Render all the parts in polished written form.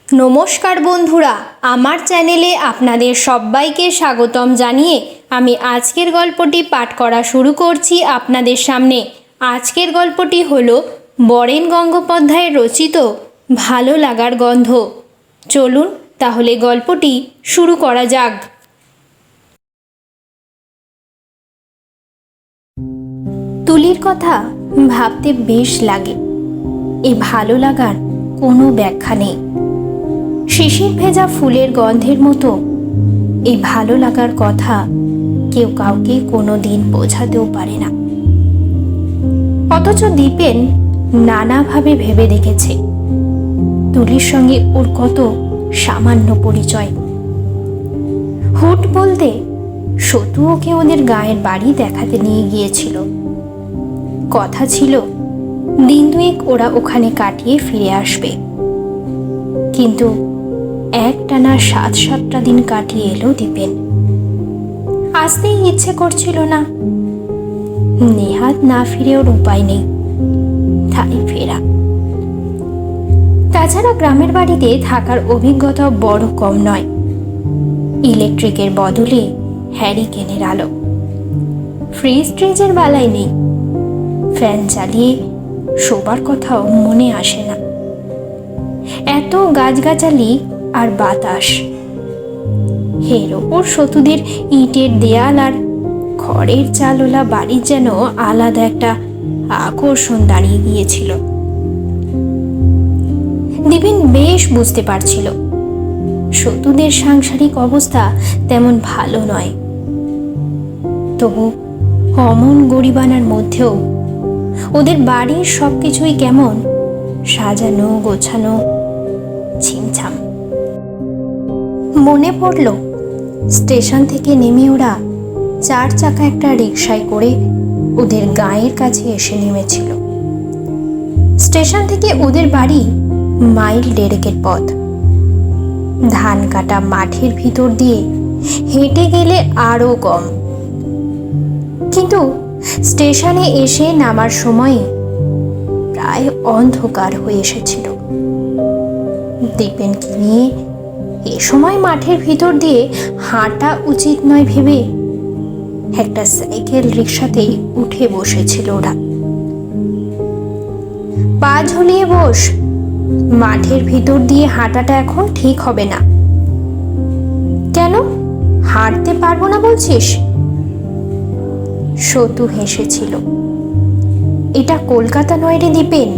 নমস্কার বন্ধুরা, আমার চ্যানেলে আপনাদের সবাইকে স্বাগতম জানিয়ে আমি আজকের গল্পটি পাঠ করা শুরু করছি আপনাদের সামনে। আজকের গল্পটি হলো বরেন গঙ্গোপাধ্যায়ের রচিত ভালো লাগার গন্ধ। চলুন তাহলে গল্পটি শুরু করা যাক। তুলির কথা ভাবতে বেশ লাগে। এই ভালো লাগার কোনো ব্যাখ্যা নেই। শিশির ভেজা ফুলের গন্ধের মতো এই ভালো লাগার কথা কেউ কাউকে কোনো দিন বোঝাতেও পারে না। অথচ দীপেন নানাভাবে ভেবে দেখেছে তুলির সঙ্গে ওর কত সামান্য পরিচয়। হুট বলতে সতু ওকে ওদের গায়ের বাড়ি দেখাতে নিয়ে গিয়েছিল। কথা ছিল দিন দুয়েক ওরা ওখানে কাটিয়ে ফিরে আসবে, কিন্তু একটানা 7-7টা দিন কাটিয়ে এলো দীপেন। আসতেই ইচ্ছে করছিল না। নেহাত না ফিরে ওর উপায় নেই, তাই ফেরা। তাছাড়া গ্রামের বাড়িতে থাকার অভিজ্ঞতা বড় কম নয়। ইলেকট্রিকের বদলে হ্যারিকেনের আলো, ফ্রিজ ট্রিজের বেলায় নেই। ফ্যান চালিয়ে শোবার কথাও মনে আসে না। এত গাছগাছালি আর বাতাস, এর ওপর সতুদের ইটের দেয়াল আর খড়ের চালওয়ালা বাড়ির যেন আলাদা একটা আকর্ষণ দাঁড়িয়ে গিয়েছিল। দীপেন বেশ বুঝতে পারছিল সতুদের সাংসারিক অবস্থা তেমন ভালো নয়। তবু অমন গরিবানার মধ্যেও ওদের বাড়ির সবকিছুই কেমন সাজানো গোছানো, ছিমছাম। মনে পড়ল স্টেশন থেকে নেমে ওরা 4 চাকা একটা রিকশায় করে ওদের গাঁয়ের কাছে এসে নেমেছিল। স্টেশন থেকে ওদের বাড়ি মাইল 1.5 পথ। ধান কাটা মাঠের ভিতর দিয়ে হেঁটে গেলে আরো কম। কিন্তু স্টেশনে এসে নামার সময় প্রায় অন্ধকার হয়ে এসেছিল। দীপেনকে নিয়ে এ সময় মাঠের ভিতর দিয়ে হাঁটা উচিত নয় ভেবে একটা সাইকেল রিকশাতেই উঠে বসেছিল ওরা। পা ঝুলিয়ে বস, মাঠের ভিতর দিয়ে হাঁটাটা এখন ঠিক হবে না। কেন, হাঁটতে পারবো না বলছিস? সতু হেসেছিল। এটা কলকাতা নয় রে দীপেন,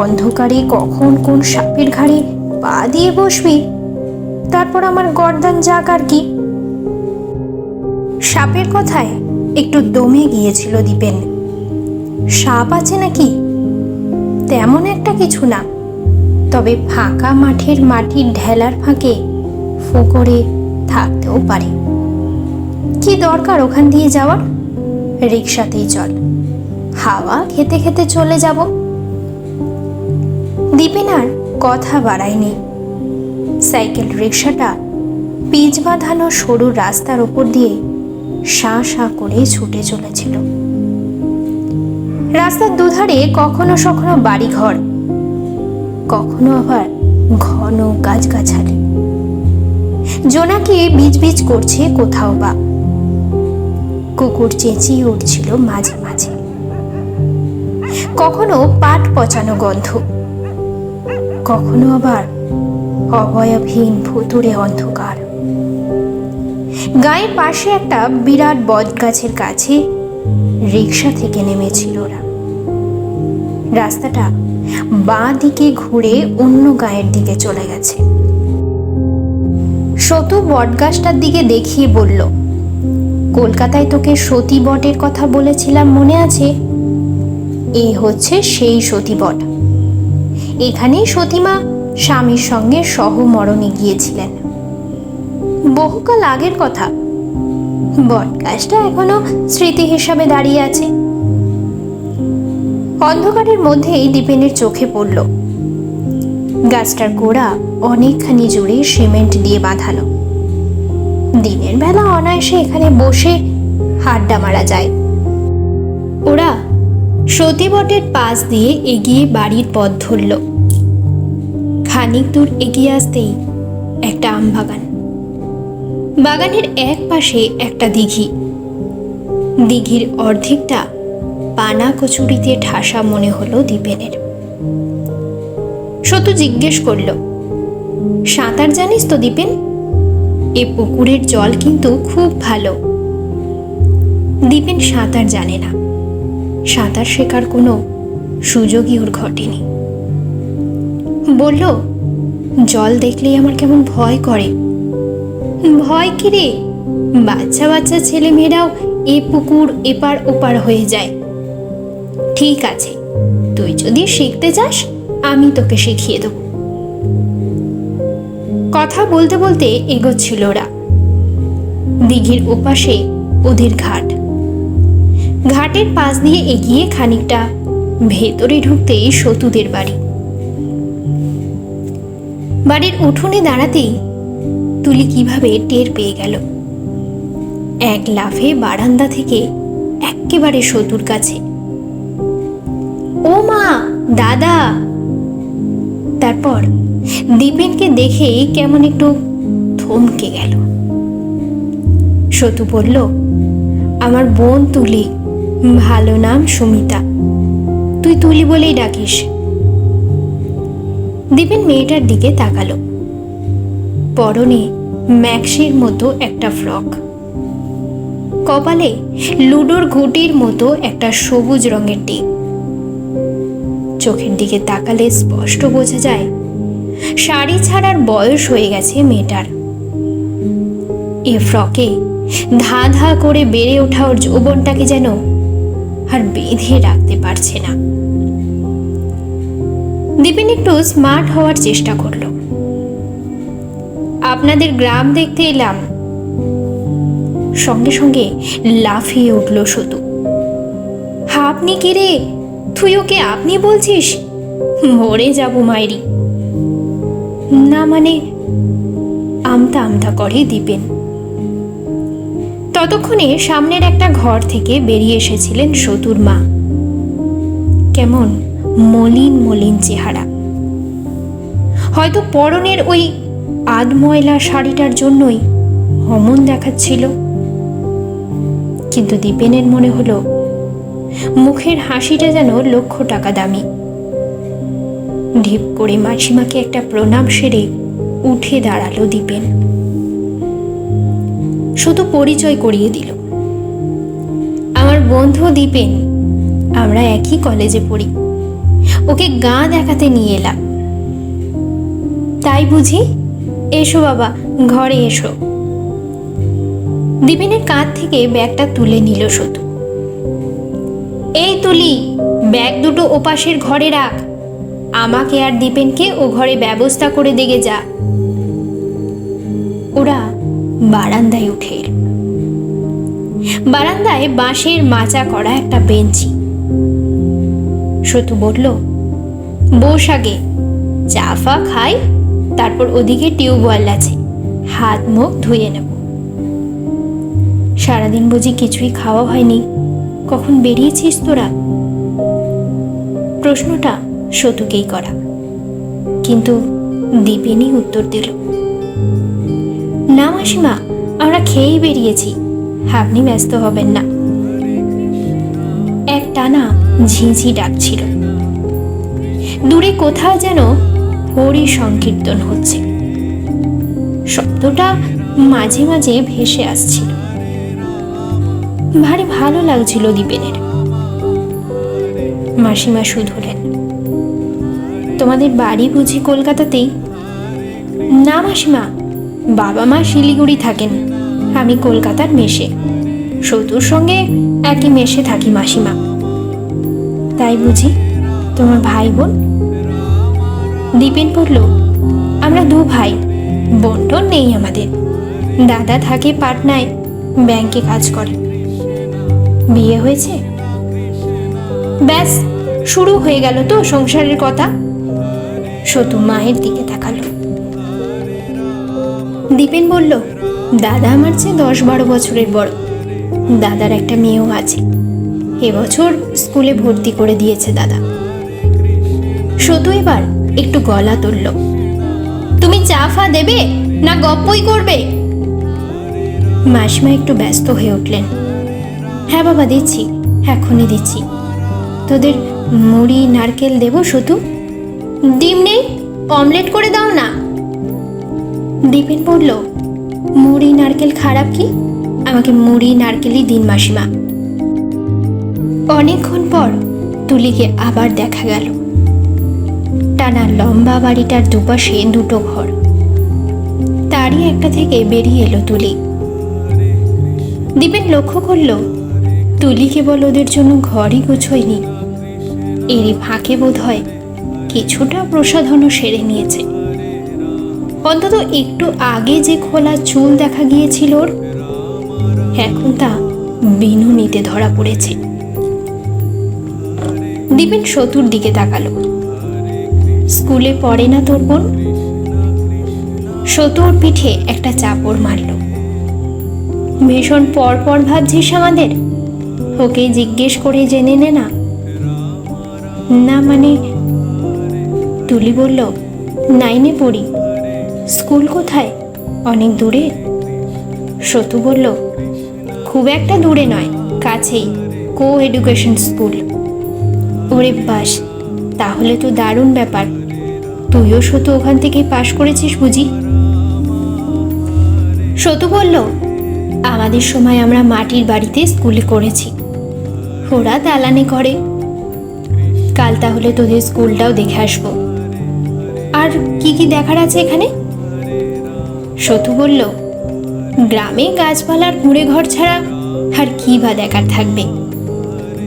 অন্ধকারে কখন কোন সাপের ঘাড়ে পা দিয়ে বসবি, তারপর আমার গর্দান যাক আর কি। সাপের কথায় একটু দমে গিয়েছিল দীপেন। সাপ আছে নাকি? তেমন একটা কিছু না, তবে ফাঁকা মাঠের মাটির ঢেলার ফাঁকে ফোকরে থাকতেও পারে। কি দরকার ওখান দিয়ে যাওয়ার? রিকশাতেই চল, হাওয়া খেতে খেতে চলে যাব। দীপেন আর কথা বাড়ায়নি। সাইকেল রিকশাটা পিচ বাঁধানো সরু রাস্তার ওপর দিয়ে শা শা করে ছুটে চলেছিল। রাস্তার দুধারে কখনো সখনো বাড়িঘর, কখনো আবার ঘন গাছগাছালি। জোনাকি বিজবিজ করছে কোথাও বা, কুকুর চেঁচিয়ে উঠছিল মাঝে মাঝে। কখনো পাট পচানো গন্ধ, কখনো আবার অবয়বহীন ভুতুড়ে অন্ধকার। গায়ের পাশে একটা বিরাট বট গাছের কাছে রিকশা থেকে নেমেছিল ওরা। রাস্তাটা বাঁ দিকে ঘুরে অন্য গায়ের দিকে চলে গেছে। সতু বটগাছটার দিকে দেখিয়ে বলল, কলকাতায় তোকে সতী বটের কথা বলেছিলাম মনে আছে? এই হচ্ছে সেই সতী বট। এখানেই সতীমা স্বামীর সঙ্গে সহমরণে গিয়েছিলেন। বহুকাল আগের কথা। বটগাছটা এখনো স্মৃতি হিসাবে দাঁড়িয়ে আছে। অন্ধকারের মধ্যেই দীপেনের চোখে পড়ল গাছটার গোড়া অনেকখানি জুড়ে সিমেন্ট দিয়ে বাঁধানো। দিনের বেলা অনায়াসে এখানে বসে আড্ডা মারা যায়। ওরা সতী বটের পাশ দিয়ে এগিয়ে বাড়ির পথ ধরল। খানিক দূর এগিয়ে আসতেই একটা আম বাগান। বাগানের এক পাশে একটা দিঘি। দিঘির অর্ধেকটা পানা কচুরিতে ঠাসা মনে হলো দীপেনের। সতু জিজ্ঞেস করল, সাঁতার জানিস তো দীপেন? এ পুকুরের জল কিন্তু খুব ভালো। দীপেন সাঁতার জানে না, সাঁতার শেখার কোনো সুযোগই ওর ঘটেনি। বলল, জল দেখলেই আমার কেমন ভয় করে। ভয় কি রে, বাচ্চা বাচ্চা ছেলে মেয়েরাও এ পুকুর এপার ওপার হয়ে যায়। ঠিক আছে, তুই যদি শিখতে চাস আমি তোকে শিখিয়ে দেব। কথা বলতে বলতে এগোচ্ছিল ওরা। দিঘির ওপাশে ওদের ঘাট। ঘাটের পাশ দিয়ে এগিয়ে খানিকটা ভেতরে ঢুকতেই সতুদের বাড়ি। বাড়ির উঠোনে দাঁড়াতেই তুলি কিভাবে টের পেয়ে গেল। এক লাফে বারান্দা থেকে একেবারে সতুর কাছে। ও মা, দাদা। তারপর দীপেনকে দেখে কেমন একটু থমকে গেল। সতু বলল, আমার বোন তুলি, ভালো নাম সুমিতা, তুই তুলি বলেই ডাকিস। দীপেন মেয়েটার দিকে তাকালো। পরনে ম্যাক্সির মতো একটা ফ্রক, কপালে লুডোর ঘুটির মতো একটা সবুজ রঙের টিপ। চোখের দিকে তাকালে স্পষ্ট বোঝা যায় শাড়ি ছাড়ার বয়স হয়ে গেছে মেয়েটার। এ ফ্রকে ধা ধা করে বেড়ে ওঠা ওর যৌবনটাকে যেন আর বেঁধে রাখতে পারছে না। দীপেন একটু স্মার্ট হওয়ার চেষ্টা করলো। আপনাদের গ্রাম দেখতে এলাম। সঙ্গে সঙ্গে লাফিয়ে উঠল সতু। আপনি কে রে? তুই ওকে আপনি বলছিস? মরে যাবো মাইরি। না মানে, আমতা আমতা করে দীপেন। ততক্ষণে সামনের একটা ঘর থেকে বেরিয়ে এসেছিলেন সতুর মা। কেমন মলিন মলিন চেহারা। হয়তো পরনের ওই আধময়লা শাড়িটার জন্যই অমন দেখাচ্ছিল। কিন্তু দীপেনের মনে হলো মুখের হাসিটা যেন লক্ষ টাকা দামি। ঢিপ করে মাসিমাকে একটা প্রণাম সেরে উঠে দাঁড়ালো দীপেন। শুধু পরিচয় করিয়ে দিল, আমার বন্ধু দীপেন, আমরা একই কলেজে পড়ি। ওকে গাঁ দেখাতে নিয়ে এলাম। তাই বুঝি? এসো বাবা, ঘরে এসো। দীপেনের কাঁধ থেকে ব্যাগটা তুলে নিল সতু। এই তুলি, ব্যাগ দুটো ওপাশের ঘরে রাখ। আমাকে আর দীপেনকে ও ঘরে ব্যবস্থা করে দিকে যা। ওরা বারান্দায় উঠে এল। বারান্দায় বাঁশের মাচা করা একটা বেঞ্চি। সতু বলল, বস আগে, চা ফা খাই, তারপর ওদিকে টিউবওয়েল আছে, হাত মুখ ধুয়ে নেব। সারাদিন বুঝি কিছুই খাওয়া হয়নি? কখন বেরিয়েছিস তোরা? প্রশ্নটা সতুকেই করা, কিন্তু দীপেনই উত্তর দিল, না মাসিমা, আমরা খেয়েই বেরিয়েছি, আপনি ব্যস্ত হবেন না। এক টানা ঝিঁঝি ডাকছিল। দূরে কোথাও যেন হরি সংকীর্তন হচ্ছে। শব্দটা মাঝে মাঝে ভেসে আসছিল। ভারী ভালো লাগছিল দীপেনের। মাসিমা শুধলেন, তোমাদের বাড়ি বুঝি কলকাতাতেই? না মাসিমা, বাবা মা শিলিগুড়ি থাকেন, আমি কলকাতার মেশে। সতুর সঙ্গে একই মেশে থাকি মাসিমা। তাই বুঝি? তোমার ভাই বোন? দীপেন বলল, আমরা দু ভাই, বোন টোন নেই আমাদের। দাদা থাকে পাটনায়, ব্যাংকে কাজ করে। বিয়ে হয়েছে? ব্যাস, শুরু হয়ে গেল তো সংসারের কথা। সতু মায়ের দিকে তাকালো। দীপেন বলল, দাদা আমার চেয়ে 10-12 বছরের বড়। দাদার একটা মেয়েও আছে, এবছর স্কুলে ভর্তি করে দিয়েছে দাদা। সতু এবার একটু গলা তুলল। ফা দেবে না গপ্পই করবে? মাসিমা একটু ব্যস্ত হয়ে উঠলেন। হ্যাঁ বাবা, দিচ্ছি, এখনই দিচ্ছি। তোদের মুড়ি নারকেল দেবো শুধু? ডিম নেই, অমলেট করে দাও না। দীপেন বলল, মুড়ি নারকেল খারাপ কি? আমাকে মুড়ি নারকেলই দিন মাসিমা। অনেকক্ষণ পর তুলিকে আবার দেখা গেল। টানা লম্বা বাড়িটার দুপাশে দুটো ঘর, তারই একটা থেকে বেরিয়ে এলো তুলি। দীপেন লক্ষ্য করল তুলি কেবল ওদের জন্য ঘরই গুছোয়নি, এরই ফাঁকে বোধ হয় কিছুটা প্রসাধনও সেরে নিয়েছে। অন্তত একটু আগে যে খোলা চুল দেখা গিয়েছিল ওর, এখন তা বিনুনিতে ধরা পড়েছে। দীপেন সতুর দিকে তাকালো। স্কুলে পড়ে না তোর বোন? সতু ওর পিঠে একটা চাপড় মারল। ভীষণ পর ভাবছিস আমাদের? ওকে জিজ্ঞেস করে জেনে নে না। না মানে, তুলি বলল, 9-এ পড়ি। স্কুল কোথায়? অনেক দূরে? সতু বলল, খুব একটা দূরে নয়, কাছেই, কো এডুকেশন স্কুল। ওরে বাস, তাহলে তো দারুণ ব্যাপার। তুইও সতু ওখান থেকেই পাশ করেছিস বুঝি? সতু বলল, আমাদের সময় আমরা মাটির বাড়িতে স্কুলে করেছি, ওরা দালানে করে। কাল তাহলে তোদের স্কুলটাও দেখে আসবো। আর কি কি দেখার আছে এখানে? সতু বলল, গ্রামে গাছপালার কুঁড়ে ঘর ছাড়া আর কি বা দেখার থাকবে।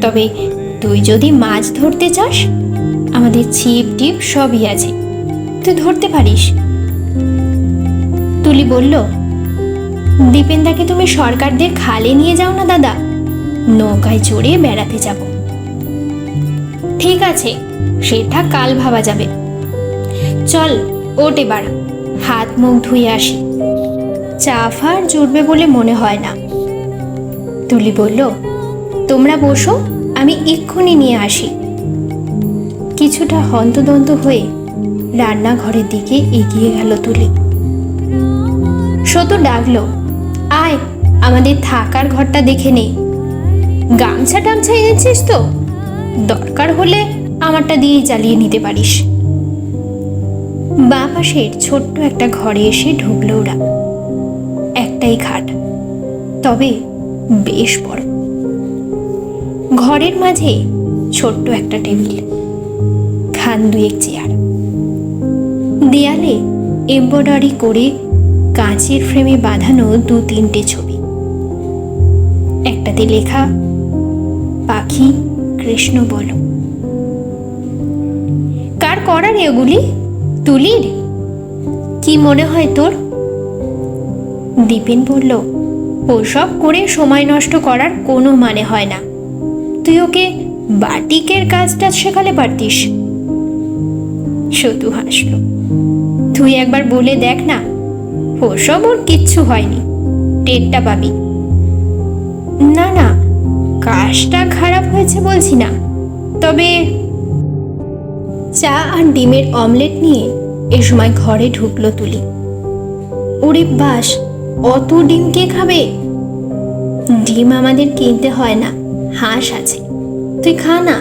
তবে তুই যদি মাছ ধরতে চাস, আমাদের ছিপ টিপ সবই আছে, তুই ধরতে পারিস। তুলি বলল, দীপেনদাকে তুমি সরকারদের খালে নিয়ে যাও না দাদা, নৌকায় চড়ে বেড়াতে যাব। ঠিক আছে, সেটা কাল ভাবা যাবে। চল ওঠ এবার, হাত মুখ ধুয়ে আসি। চা ফার জুড়বে বলে মনে হয় না। তুলি বলল, তোমরা বসো, আমি এক্ষুনি নিয়ে আসি। কিছুটা হন্তদন্ত হয়ে রান্নাঘরের দিকে এগিয়ে গেল তুলি। সতু ডাকলো, আয়, আমাদের থাকার ঘরটা দেখে নে। গামছা টামছা এনেছিস তো? দরকার হলে আমারটা দিয়েই চালিয়ে নিতে পারিস। বাঁ পাশের ছোট্ট একটা ঘরে এসে ঢুকলো ওরা। একটাই খাট, তবে বেশ বড়। ঘরের মাঝে ছোট্ট একটা টেবিল, খান 2-1 চেয়ার। দেয়ালে এমব্রয়ডারি করে কাঁচের ফ্রেমে বাঁধানো 2-3টে ছবি। একটাতে লেখা, পাখি কৃষ্ণ বলো। কার করা রে ওগুলি? তুলির? কি মনে হয় তোর? দীপেন বলল, ওসব করে সময় নষ্ট করার কোনো মানে হয় না। তুই ওকে বাটিকের কাজটা শেখালে পারতিস। সতু হাসল, তুই একবার বলে দেখ না, ওসব ওর কিচ্ছু হয়নি, টেরটা পাবি। না না, কাজটা খারাপ হয়েছে বলছি না, তবে। চা আর ডিমের অমলেট নিয়ে এ সময় ঘরে ঢুকলো তুলি। ওরে বাস, অত ডিম কে খাবে? ডিম আমাদের কিনতে হয় না, হাঁস আছে, তুই খা না।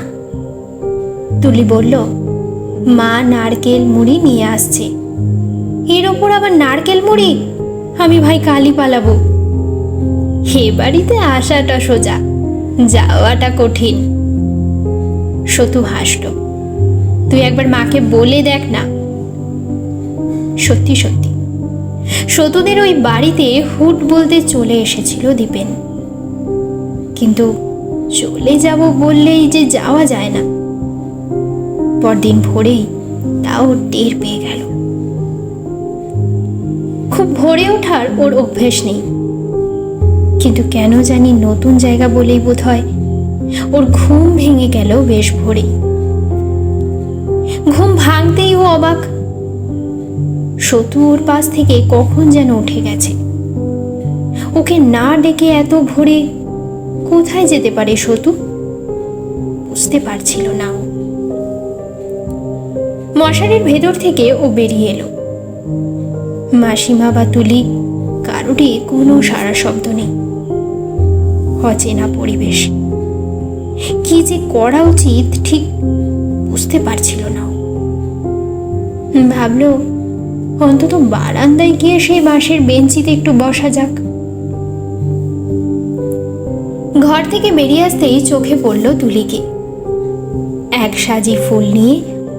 তুলি বলল, মা নারকেল মুড়ি নিয়ে আসছে। এর ওপর আবার নারকেল মুড়ি? আমি ভাই কালই পালাবো। এ বাড়িতে আসাটা সোজা, যাওয়াটা কঠিন। সতু হাসল, তুই একবার মাকে বলে দেখ না। সত্যি সত্যি সতুদের ওই বাড়িতে হুট বলতে চলে এসেছিল দীপেন, কিন্তু চলে যাব বললেই যে যাওয়া যায় না। পরদিন ভোরেই তাও টের পেয়ে গেল। খুব ভোরে ওঠার ওর অভ্যেস নেই, কিন্তু কেন জানি নতুন জায়গা বলেই বোধ হয় ওর ঘুম ভেঙে গেল বেশ ভোরেই। ঘুম ভাঙতেই ও অবাক, সতু ওর পাশ থেকে কখন যেন উঠে গেছে। ওকে না ডেকে এত ভোরে কোথায় যেতে পারে সতু? বুঝতে পারছিল না ও। মশারির ভেতর থেকে ও বেরিয়ে এলো। মাসিমা বা তুলি কারোরই কোনো সাড়া শব্দ নেই। অচেনা পরিবেশ, কি যে করা উচিত ঠিক বুঝতে পারছিল না। ভাবলো অন্তত বারান্দায় গিয়ে সেই বাঁশের বেঞ্চিতে একটু বসা যাক। ঘর থেকে বেরিয়ে আসতেই চোখে পড়ল তুলিকে। এক সাজি ফুল নিয়ে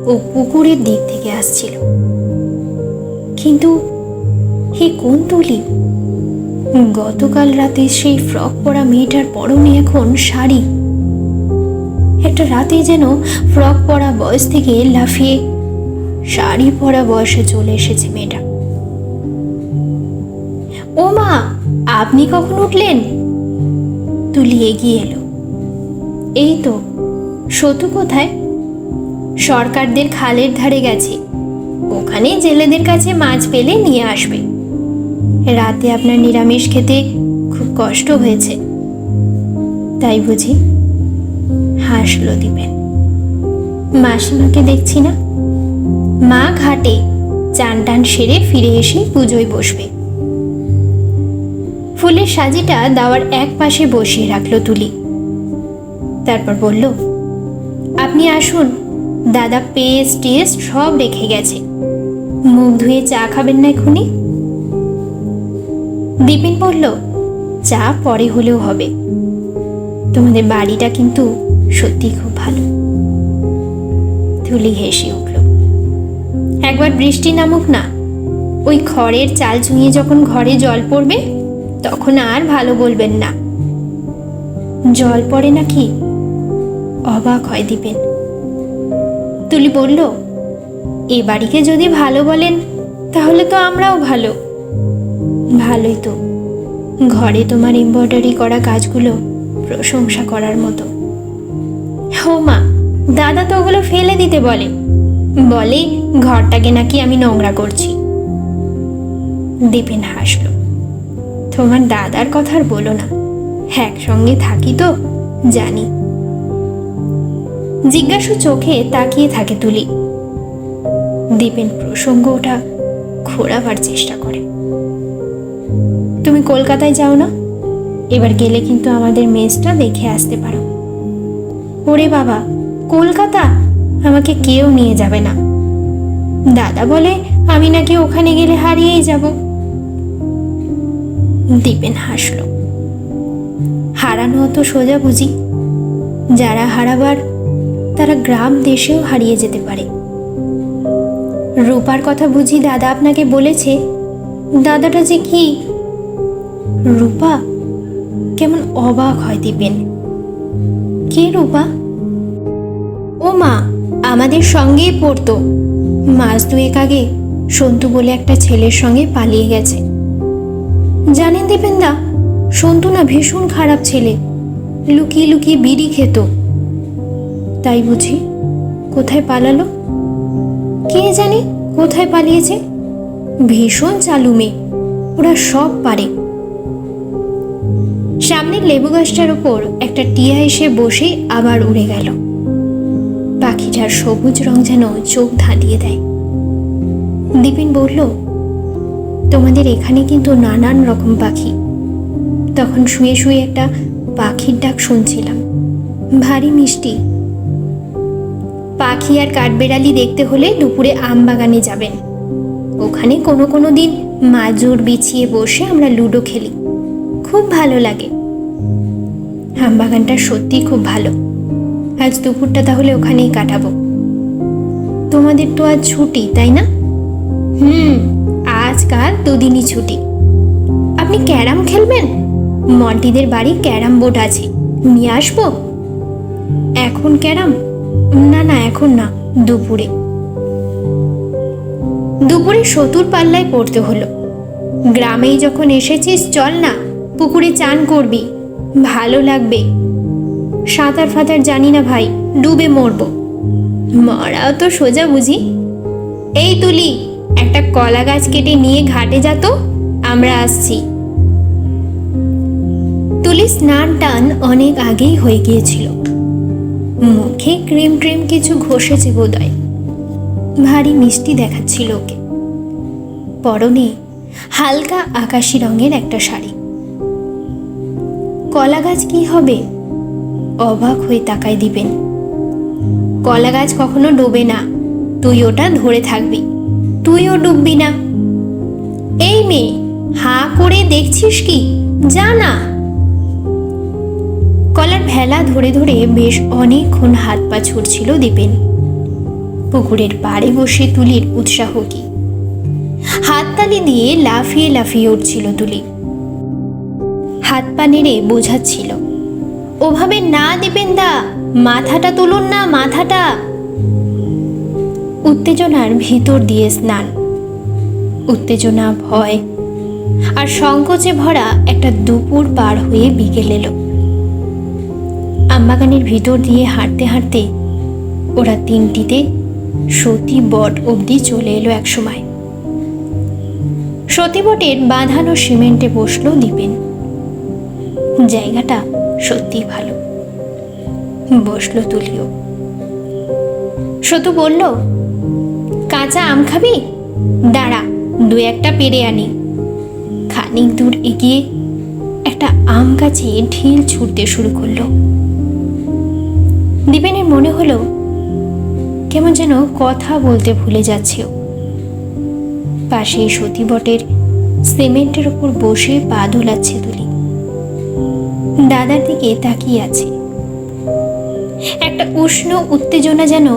ও পুকুরের দিক থেকে আসছিল। কিন্তু হে কোন তুলি? গতকাল রাতে সেই ফ্রক পরা মেয়েটার পরনে এখন শাড়ি। একটা রাতে যেন ফ্রক পরা বয়স থেকে লাফিয়ে শাড়ি পরা বয়সে চলে এসেছে মেয়েটা। ও মা, আপনি কখন উঠলেন? তুলি এগিয়ে এলো। এই তো। সতু কোথায়? সরকারদের খালের ধারে গেছে, ওখানে জেলেদের কাছে মাছ পেলে নিয়ে আসবে। রাতে আপনার নিরামিষ খেতে খুব কষ্ট হয়েছে, তাই বুঝি? হাসলো দীপেন। মাসিমাকে দেখছি না, মা ঘাটে চান টান সেরে ফিরে এসে পুজোয় বসবে। ফুলের সাজিটা দাওয়ার এক পাশে বসিয়ে রাখলো তুলি। তারপর বলল, আপনি আসুন, দাদা পেস্ট টেস্ট সব রেখে গেছে। মুখ ধুয়ে চা খাবেন না এখনই? দীপেন বলল, চা পরে হলেও হবে। তোমাদের বাড়িটা কিন্তু সত্যি খুব ভালো। তুলি হেসে উঠল। একবার বৃষ্টি নামুক না, ওই খড়ের চাল চুঁইয়ে যখন ঘরে জল পড়বে তখন আর ভালো বলবেন না। জল পড়ে নাকি? অবাক হয় দীপেন। তুলি বলল, এ বাড়িকে যদি ভালো বলেন তাহলে তো আমরাও ভালো। ভালোই তো, ঘরে তোমার এমব্রয়ডারি করা কাজগুলো প্রশংসা করার মতো। হো মা, দাদা তো ওগুলো ফেলে দিতে বলে, বলে ঘরটাকে নাকি আমি নোংরা করছি। দীপেন হাসলো। তোমার দাদার কথা আর বলো না, একসঙ্গে থাকি তো জানি। জিজ্ঞাসু চোখে তাকিয়ে থাকে তুলি। দীপেন প্রসঙ্গ ওটা ঘোরাবার চেষ্টা করে। তুমি কলকাতায় যাও না? এবার গেলে কিন্তু আমাদের মেসটা দেখে আসতে পারো। ওরে বাবা, কলকাতা? আমাকে কেউ নিয়ে যাবে না। দাদা বলে আমি নাকি ওখানে গেলে হারিয়েই যাব। দীপেন হাসল। হারানো অত সোজা বুঝি? যারা হারাবার তারা গ্রাম দেশেও হারিয়ে যেতে পারে। রূপার কথা বুঝি দাদা আপনাকে বলেছে? দাদাটা যে কি? রূপা? কেমন অবাক হয় দীপেন। কে রূপা? ও মা, আমাদের সঙ্গেই পড়তো। মাস দুয়েক আগে সন্তু বলে একটা ছেলের সঙ্গে পালিয়ে গেছে। জানেন দীপেনদা, সন্তু না ভীষণ খারাপ ছেলে, লুকিয়ে লুকিয়ে বিড়ি খেত। তাই বুঝি? কোথায় পালালো? কে জানে কোথায় পালিয়েছে। ভীষণ চালু মেয়ে, ওরা সব পারে। সামনের লেবু গাছটার উপর একটা টিয়া এসে বসে আবার উড়ে গেল। পাখিটার সবুজ রং যেন চোখ ধাঁধিয়ে দেয়। দীপেন বলল, তোমাদের এখানে কিন্তু নানান রকম পাখি। তখন শুয়ে শুয়ে একটা পাখির ডাক শুনছিলাম, ভারী মিষ্টি। পাখি আর কাঠবেড়ালি দেখতে হলে দুপুরে আম বাগানে যাবেন। ওখানে কোনো কোনো দিন মাজুর বিছিয়ে বসে আমরা লুডো খেলি, খুব ভালো লাগে। আম বাগানটা সত্যি খুব ভালো। আজ দুপুরটা তাহলে ওখানেই কাটাবো। তোমাদের তো আজ ছুটি, তাই না? আজকাল দুদিনই ছুটি। আপনি ক্যারাম খেলবেন? মন্টিদের বাড়ি ক্যারাম বোর্ড আছে, নিয়ে আসবো? এখন ক্যারাম? না না, এখন না, দুপুরে। দুপুরে সতুর পাল্লায় পড়তে হলো। গ্রামেই যখন এসেছিস চল না, পুকুরে চান করবি, ভালো লাগবে। সাঁতার ফাতার জানি না ভাই, ডুবে মরবো। মরাও তো সোজা বুঝি। এই তুলি, একটা কলা গাছ কেটে নিয়ে ঘাটে যা তো, আমরা আসছি। তুলি স্নান টান অনেক আগেই হয়ে গিয়েছিল। মুখে ক্রিম ট্রিম কিছু ঘষেছে বোধহয়, ভারী মিষ্টি দেখাচ্ছিল ওকে। পরনে হালকা আকাশি রঙের একটা শাড়ি। কলা গাছ কি হবে? অবাক হয়ে তাকায় দিবেন। কলা গাছ কখনো ডোবে না, তুই ওটা ধরে থাকবি, তুইও ডুববি না। এই মেয়ে, হাঁ করে দেখছিস কি? যা না। কলার ভেলা ধরে ধরে বেশ অনেকক্ষণ হাত পা ছুটছিল দীপেন। পুকুরের পাড়ে বসে তুলির উৎসাহ কি! হাততালি দিয়ে লাফিয়ে লাফিয়ে উঠছিল তুলি। হাত পা নেড়ে বোঝাচ্ছিল, ওভাবে না দীপেন দা, মাথাটা তুলুন না, মাথাটা। উত্তেজনার ভিতর দিয়ে স্নান, উত্তেজনা, ভয় আর সংকোচে ভরা একটা দুপুর পার হয়ে বিকেল এলো। আমবাগানের ভিতর দিয়ে হাঁটতে হাঁটতে ওরা তিনটিতে সতী বট অবধি চলে এলো এক সময়। সতী বটের বাঁধানো সিমেন্টে বসলো দীপেন। জায়গাটা সত্যি ভালো। বসলো তুলিও। সতু বলল, কাঁচা আম খাবি? দাঁড়া, দু একটা পেড়ে আনি। খানিক দূর এগিয়ে একটা আম গাছে ঢিল ছুটতে শুরু করলো। দীপেনের মনে হলো কেমন যেন কথা বলতে ভুলে যাচ্ছে ও। পাশে সতী বটের সিমেন্টের ওপর বসে পা দোলাচ্ছে তুলি। দাদার দিকে তাকিয়ে আছে। একটা উষ্ণ উত্তেজনা যেন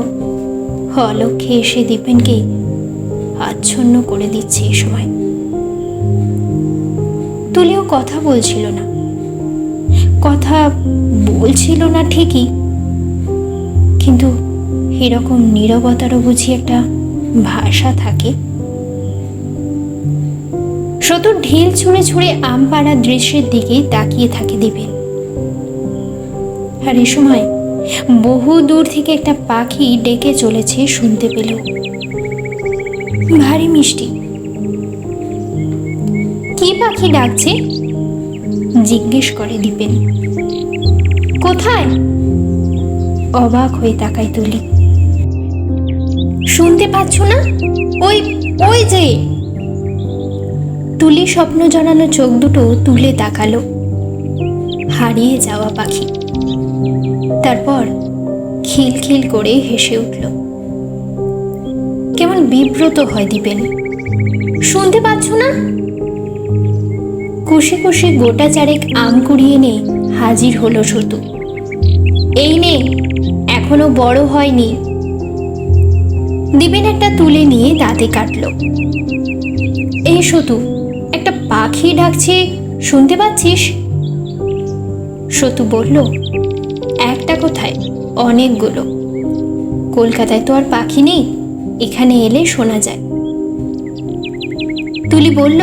অলক্ষ্যে এসে দীপেনকে আচ্ছন্ন করে দিচ্ছে এই সময়। তুলিও কথা বলছিল না। কথা বলছিল না ঠিকই, কিন্তু এরকম নীরবতারও বুঝি একটা ভাষা থাকে। সতুর ঢিল ছুঁড়ে ছুঁড়ে আম পাড়ার দৃশ্যের দিকে তাকিয়ে থাকে দীপেন। আর এ সময় বহু দূর থেকে একটা পাখি ডেকে চলেছে শুনতে পেল। ভারী মিষ্টি। কি পাখি ডাকছে? জিজ্ঞেস করে দীপেন। কোথায়? অবাক হয়ে তাকায় তুলি। শুনতে পাচ্ছ না? ওই ওই যে। তুলি স্বপ্ন জড়ানো চোখ দুটো তুলে তাকালো। হারিয়ে যাওয়া পাখি। তারপর খিলখিল করে হেসে উঠল। কেমন বিব্রত হয় দীপেন। শুনতে পাচ্ছ না? কুশি কুশি গোটা চারেক আম কুড়িয়ে নে হাজির হলো সতু। এই নে, এখনো বড় হয়নি। দীপেন একটা তুলে নিয়ে দাঁতে কাটল। এই সতু, একটা পাখি ডাকছে, শুনতে পাচ্ছিস? সতু বলল, একটা কোথায়, অনেকগুলো। কলকাতায় তো আর পাখি নেই, এখানে এলে শোনা যায়। তুলি বলল,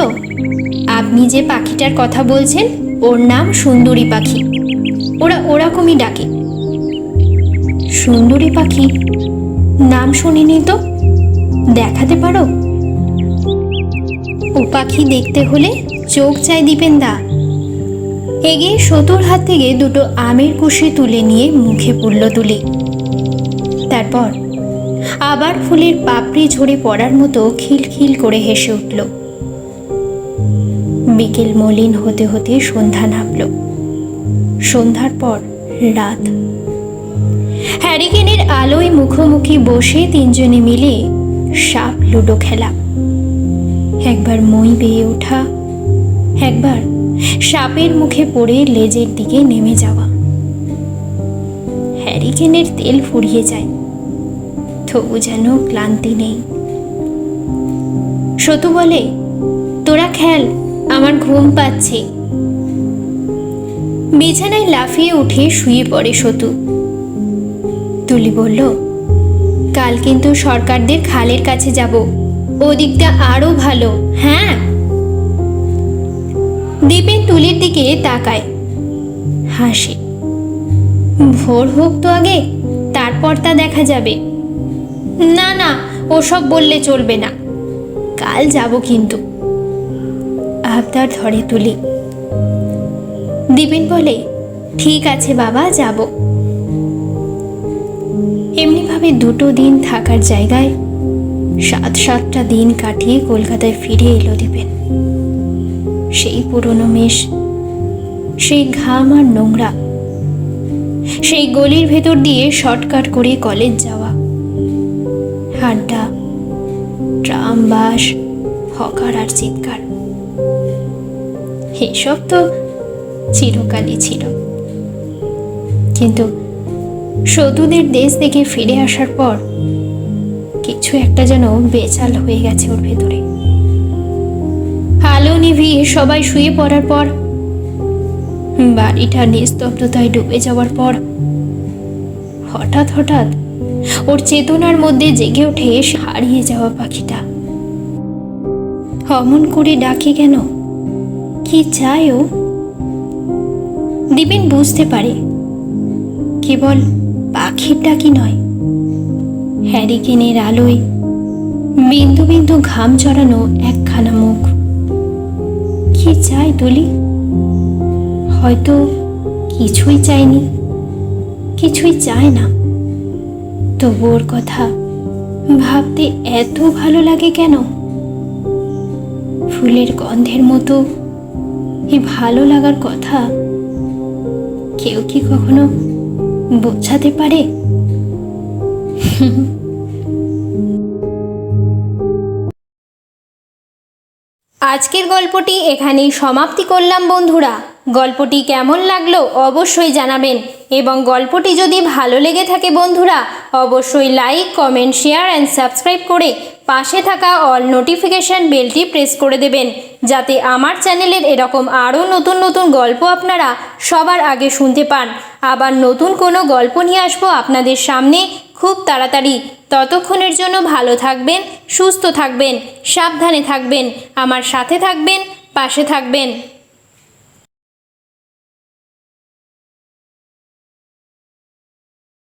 আপনি যে পাখিটার কথা বলছেন ওর নাম সুন্দরী পাখি। ওরা ওরকমই ডাকে। সুন্দরী পাখি? নাম শুনিনি তো, দেখাতে পারো? ও পাখি দেখতে হলে চোখ চাই দীপেন দা। এগিয়ে সতুর হাত থেকে দুটো আমের কুশি তুলে নিয়ে মুখে পুরল তুলি। তারপর আবার ফুলের পাপড়ি ঝরে পড়ার মতো খিলখিল করে হেসে উঠল। বিকেল মলিন হতে হতে সন্ধ্যা নামল। সন্ধ্যার পর রাত। হ্যারিকেনের আলোয় মুখোমুখি বসে তিনজনে মিলে সাপ লুডো খেলা। একবার মই বেয়ে ওঠা, একবার সাপের মুখে পড়ে লেজের দিকে নেমে যাওয়া। হ্যারিকেনের তেল ফুরিয়ে যায়, তবু যেন ক্লান্তি নেই। সতু বলে, তোরা খেল, আমার ঘুম পাচ্ছে। বিছানায় লাফিয়ে উঠে শুয়ে পড়ে সতু। তুলি বলল, কাল কিন্তু সরকারদের খালের কাছে যাব, ওদিকটা আরো ভালো। হ্যাঁ। দীপেন তুলির দিকে তাকায়, হাসে। ভোর হোক তো আগে, তারপর তা দেখা যাবে। না না, ওসব বললে চলবে না, কাল যাব কিন্তু। আবদার ধরে তুলি। দীপেন বলে, ঠিক আছে বাবা, যাব। এমনিভাবে দুটো দিন থাকার জায়গায় সাতটা দিন কাটিয়ে কলকাতায় ফিরে এলো দীপেন। সেই পুরনো মেষ, সেই ঘাম আর নোংরা, সেই গলির ভেতর দিয়ে শর্টকাট করে কলেজ যাওয়া, আড্ডা, ট্রাম, বাস, হকার আর চিৎকার, এসব তো চিরকালই ছিল। কিন্তু সতুদের দেশ থেকে ফিরে আসার পর কিছু একটা যেন বেচাল হয়ে গেছে ওর ভেতরে। আলো নিভিয়ে সবাই শুয়ে পড়ার পর, বাড়িটা নিস্তব্ধতায় ডুবে যাওয়ার পর হঠাৎ হঠাৎ ওর চেতনার মধ্যে জেগে ওঠে হারিয়ে যাওয়া পাখিটা। অমন করে ডাকে কেন? কি চায় ও? দীপেন বুঝতে পারে কেবল পাখির ডাকি নয়, হ্যারিকেনের আলোয় বিন্দু বিন্দু ঘাম জড়ানো একখানা মুখ। কি চায় তুলি? হয়তো কিছুই চায়নি, কিছুই চায় না, তবু ওর কথা ভাবতে এত ভালো লাগে কেন? ফুলের গন্ধের মতো এই ভালো লাগার কথা কেউ কি কখনো বোঝাতে পারে? আজকের গল্পটি এখানেই সমাপ্তি করলাম বন্ধুরা। গল্পটি কেমন লাগলো অবশ্যই জানাবেন, এবং গল্পটি যদি ভালো লেগে থাকে বন্ধুরা অবশ্যই like, comment, share and subscribe করে পাশে থাকা অল নোটিফিকেশান বেলটি প্রেস করে দেবেন, যাতে আমার চ্যানেলের এরকম আরও নতুন নতুন গল্প আপনারা সবার আগে শুনতে পান। আবার নতুন কোনো গল্প নিয়ে আসবো আপনাদের সামনে খুব তাড়াতাড়ি। ততক্ষণের জন্য ভালো থাকবেন, সুস্থ থাকবেন, সাবধানে থাকবেন, আমার সাথে থাকবেন, পাশে থাকবেন।